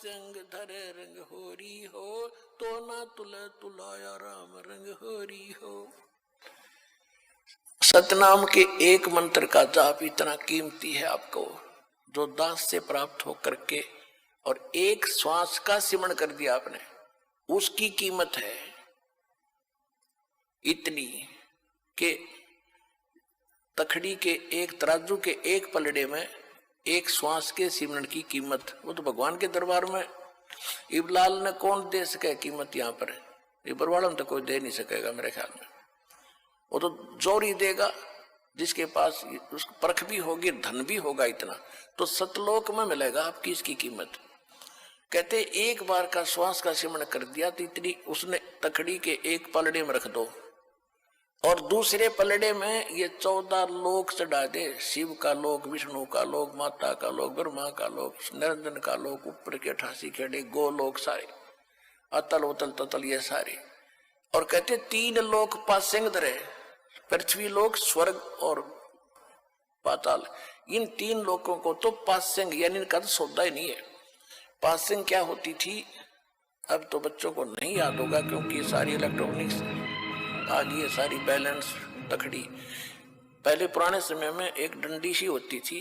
संग धरे रंग होरी हो, तो ना तुले तुलाया राम रंग होरी हो। सतनाम के एक मंत्र का जाप इतना कीमती है आपको, जो दास से प्राप्त होकर के और एक श्वास का सिमरण कर दिया आपने, उसकी कीमत है इतनी कि तखड़ी के एक तराजू के एक पलड़े में एक श्वास के सिमरण की कीमत, वो तो भगवान के दरबार में इबलाल ने कौन दे सके कीमत, यहाँ पर इबरवाड़ा में तो कोई दे नहीं सकेगा मेरे ख्याल में। वो तो जोरी देगा जिसके पास उसको परख भी होगी, धन भी होगा इतना, तो सतलोक में मिलेगा आपकी इसकी कीमत। कहते एक बार का श्वास का सिमरण कर दिया तो इतनी उसने तखड़ी के एक पलड़े में रख दो और दूसरे पलड़े में ये 14 लोक चढ़ा दे, शिव का लोक, विष्णु का लोक, माता का लोक, ब्रह्मा का लोक, निरंजन का लोक, ऊपर के 88 खेड़े गोलोक सारे, अतल उतल ततल ये सारे। और कहते 3 लोक पासेंग धरे, पृथ्वी लोक, स्वर्ग और पाताल, इन 3 लोकों को तो पासेंग यानी इनका तो सौदा ही नहीं है। पासेंग क्या होती थी अब तो बच्चों को नहीं याद होगा, क्योंकि सारी इलेक्ट्रॉनिक्स आ गई है, सारी बैलेंस तखड़ी। पहले पुराने समय में एक डंडी सी होती थी,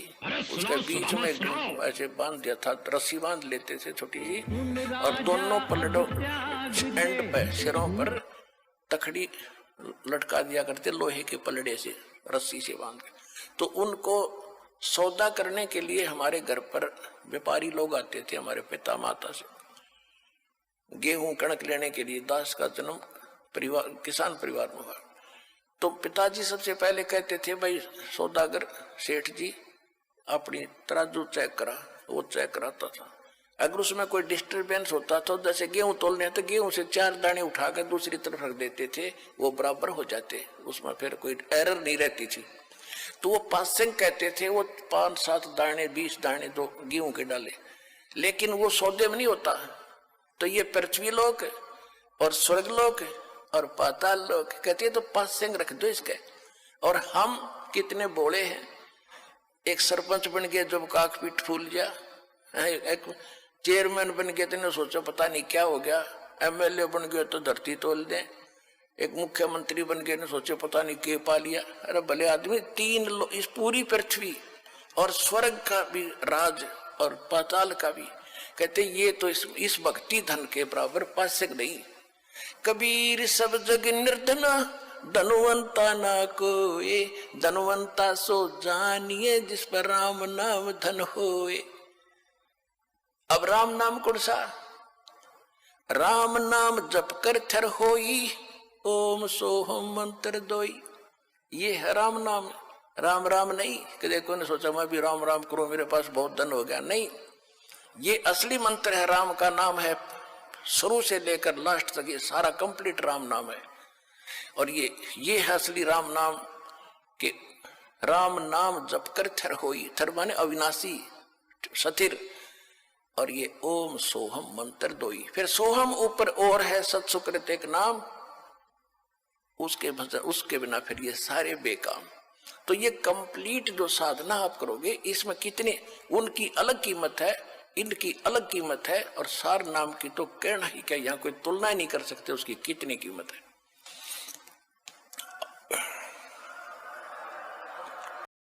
उसके बीच में एक ऐसे बांध दिया था, रस्सी बांध लेते थे छोटी सी, और दोनों पलड़ों एंड पे सिरों पर तखड़ी लटका दिया करते लोहे के पलड़े से, रस्सी से बांध के। तो उनको सौदा करने के लिए हमारे घर पर व्यापारी लोग आते थे, हमारे पिता माता से गेहूं कणक लेने के लिए। दास का जन्म परिवार किसान परिवार में हुआ, तो पिताजी सबसे पहले कहते थे भाई सौदागर सेठ जी अपनी तराजू चेक करा, वो चेक कराता था। अगर उसमें कोई डिस्टरबेंस होता तो जैसे गेहूं तोलने तो गेहूं से 4 दाने उठाकर दूसरी तरफ रख देते थे, वो बराबर हो जाते, उसमें फिर कोई एरर नहीं रहती थी। तो वो पासेंग कहते थे, वो 5-7 दाने 20 दाने दो गेहूं के डाले, लेकिन वो सौदे में नहीं होता। तो ये पृथ्वी लोक और स्वर्ग लोक और पाताल लोक कहते हैं तो पासेंग रख दो इसके। और हम कितने बोले हैं, एक सरपंच बन गया जब काक पीठ फूल गया, एक चेयरमैन बन गया तो सोचो पता नहीं क्या हो गया, एमएलए बन गया तो धरती तोल दे, एक मुख्यमंत्री बन गए ने सोचे पता नहीं के पा लिया। अरे भले आदमी 3 इस पूरी पृथ्वी और स्वर्ग का भी राज और पाताल का भी, कहते ये तो इस भक्ति धन के बराबर पासेंग नहीं। कबीर सब जग निर्धना धनवंता ना कोए, धनवंता सो जानिए जिस पर राम नाम धन होए। अब राम नाम कौन सा? राम नाम जप कर थर होई, ओम सोहम मंत्र दोई, ये है राम नाम। राम राम नहीं कि देखो ने सोचा मैं भी राम राम करूं मेरे पास बहुत धन हो गया, नहीं, ये असली मंत्र है। राम का नाम है शुरू से लेकर लास्ट तक, ये सारा कंप्लीट राम नाम है। और ये है असली राम नाम कि राम नाम जप कर थर होई, थर माने अविनाशी सथिर, और ये ओम सोहम मंत्र दोई। फिर सोहम ऊपर और है सत्सुकृत एक नाम, उसके बिना फिर ये सारे बेकाम। तो ये कंप्लीट जो साधना आप करोगे इसमें कितने उनकी अलग कीमत है, इनकी अलग कीमत है, और सार नाम की तो कहना ही क्या, यहाँ कोई तुलना ही नहीं कर सकते उसकी कितनी कीमत है।